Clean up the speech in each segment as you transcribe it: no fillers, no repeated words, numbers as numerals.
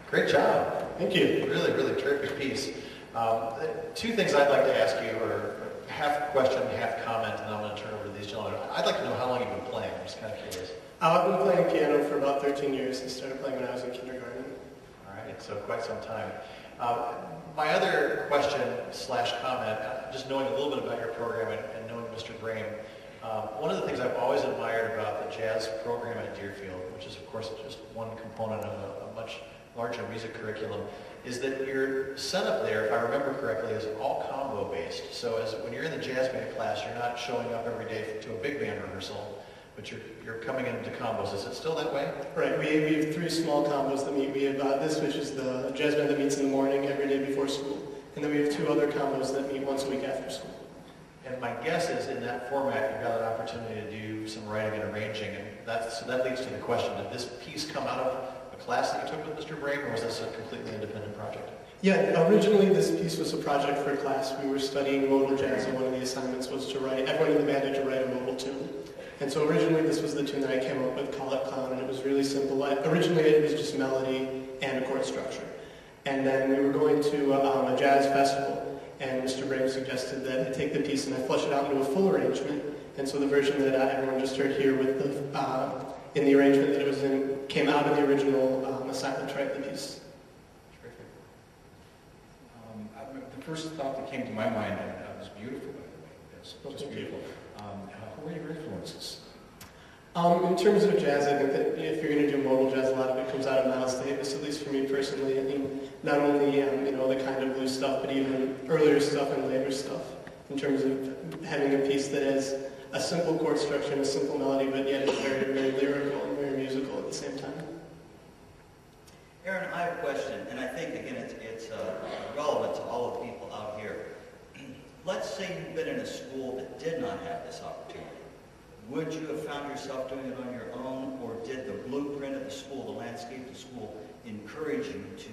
Great job. Thank you. Really, really terrific piece. Two things I'd like to ask you, or half question, half comment, and I'm going to turn over to these gentlemen. I'd like to know how long you've been playing. I'm just kind of curious. I've been playing piano for about 13 years. I started playing when I was in kindergarten. All right, so quite some time. My other question slash comment, just knowing a little bit about your program and knowing Mr. Brame, one of the things I've always admired about the jazz program at Deerfield, which is of course just one component of a much larger music curriculum, is that your setup there, if I remember correctly, is all combo based. So when you're in the jazz band class, you're not showing up every day to a big band rehearsal, but you're coming into combos. Is it still that way? Right. We have 3 small combos that meet. We have this, which is the jazz band that meets in the morning every day before school. And then we have 2 other combos that meet once a week after school. And my guess is in that format, you've got an opportunity to do some writing and arranging. And so that leads to the question, did this piece come out of a class that you took with Mr. Brame, or was this a completely independent project? Yeah, originally this piece was a project for a class. We were studying modal jazz, and one of the assignments was to write, everyone in the band had to write a modal tune. And so originally this was the tune that I came up with, Call It Clown, and it was really simple. Originally it was just melody and a chord structure. And then we were going to a jazz festival, and Mr. Brame suggested that I take the piece and I flesh it out into a full arrangement. And so the version that everyone just heard here with in the arrangement that it was in came out of the original assignment to write the piece. Terrific. The first thought that came to my mind, and it was beautiful, by the way. It's just beautiful. Who are your influences? In terms of jazz, I think that if you're going to do modal jazz, a lot of it comes out of Miles Davis, at least for me personally. I mean, not only the kind of blues stuff, but even earlier stuff and later stuff. In terms of having a piece that has a simple chord structure and a simple melody, but yet it's very, very lyrical and very musical at the same time. Aaron, I have a question, and I think, again, it's relevant to all of the people out here. Let's say you've been in a school that did not have this opportunity. Would you have found yourself doing it on your own, or did the blueprint of the school, the landscape of the school, encourage you to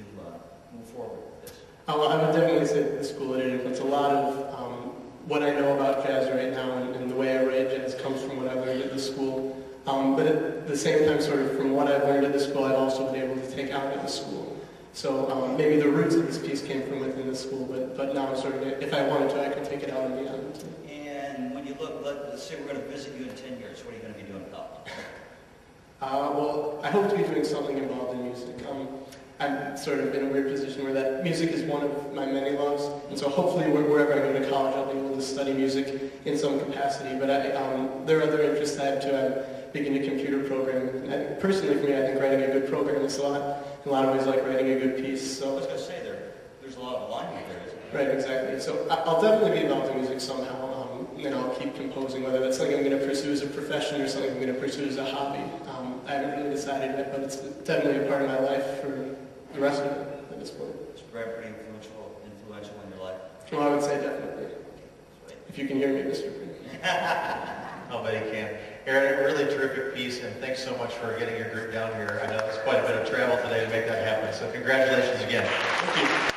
move forward with this? I would definitely say that the school did influence a lot of what I know about jazz right now, and the way I write jazz comes from what I learned at the school. But at the same time, sort of from what I've learned at the school, I've also been able to take out of the school. So maybe the roots of this piece came from within the school, but now I'm sort of, if I wanted to, I can take it out and beyond. And when you look, let's say we're going to visit you in 10 years, what are you going to be doing about it? Well, I hope to be doing something involved in music. I'm sort of in a weird position where that music is one of my many loves, and so hopefully wherever I go to college, I'll be able to study music in some capacity. But there are other interests I have too. I'm big into computer programming. And personally, for me, I think writing a good program is in a lot of ways like writing a good piece. So I was going to say there's a lot of alignment there, isn't there? Right, exactly. So I'll definitely be involved in music somehow. And I'll keep composing, whether that's something I'm going to pursue as a profession or something I'm going to pursue as a hobby. I haven't really decided yet, but it's definitely a part of my life for the rest of it at this point. It's pretty influential in your life. Well, I would say definitely. If you can hear me, Mr. Green. I'll bet he can. Aaron, a really terrific piece, and thanks so much for getting your group down here. I know it's quite a bit of travel today to make that happen, so congratulations again. Thank you.